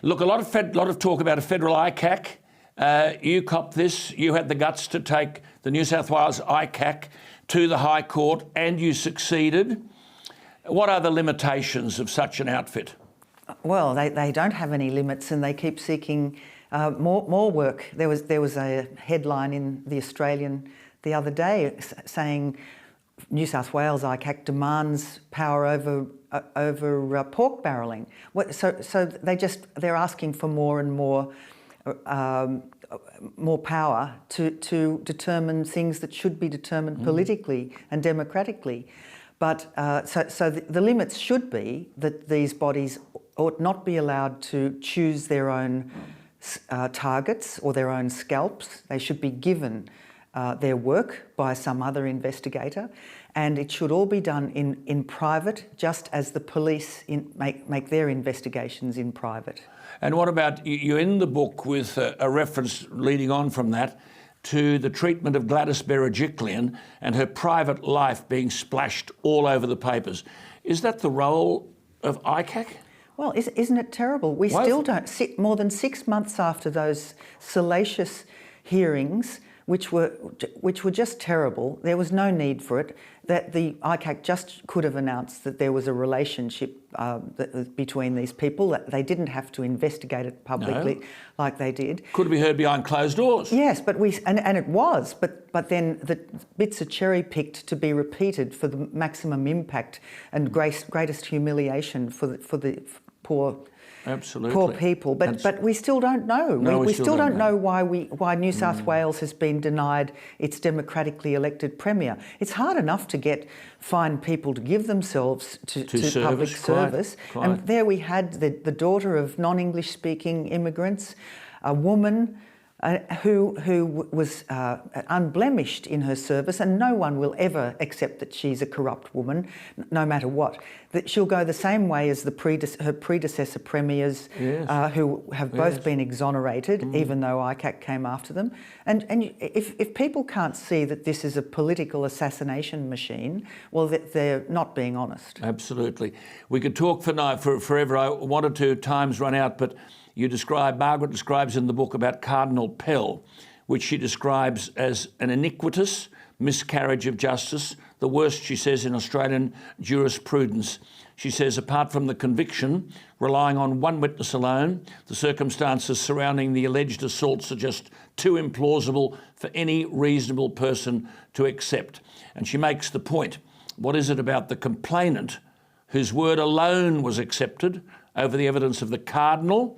Look, a lot of talk about a federal ICAC. You copped this. You had the guts to take the New South Wales ICAC to the High Court, and you succeeded. What are the limitations of such an outfit? Well, they don't have any limits, and they keep seeking more work. There was a headline in The Australian the other day saying New South Wales ICAC demands power over pork barrelling. So they're asking for more and more power to determine things that should be determined politically and democratically. But so the limits should be that these bodies ought not be allowed to choose their own targets or their own scalps. They should be given their work by some other investigator, and it should all be done in private, just as the police make their investigations in private. And what about, you end the book with a reference leading on from that to the treatment of Gladys Berejiklian and her private life being splashed all over the papers. Is that the role of ICAC? Well, isn't it terrible? We still don't sit more than 6 months after those salacious hearings, which were just terrible. There was no need for it. That the ICAC just could have announced that there was a relationship between these people. That they didn't have to investigate it publicly like they did. Could be heard behind closed doors. Yes, but and it was. But then the bits are cherry picked to be repeated for the maximum impact and greatest humiliation for the poor. Absolutely. Poor people, but we still don't know. No, we still don't know why New South Wales has been denied its democratically elected premier. It's hard enough to find people to give themselves to public service. Quite. And there we had the daughter of non-English speaking immigrants, a woman who was unblemished in her service, and no one will ever accept that she's a corrupt woman, no matter what. That she'll go the same way as her predecessor premiers, who have both been exonerated, even though ICAC came after them. And if people can't see that this is a political assassination machine, well, they're not being honest. Absolutely. We could talk forever. I wanted to, time's run out, but Margaret describes in the book about Cardinal Pell, which she describes as an iniquitous miscarriage of justice, the worst, she says, in Australian jurisprudence. She says, apart from the conviction, relying on one witness alone, the circumstances surrounding the alleged assaults are just too implausible for any reasonable person to accept. And she makes the point, what is it about the complainant whose word alone was accepted over the evidence of the Cardinal,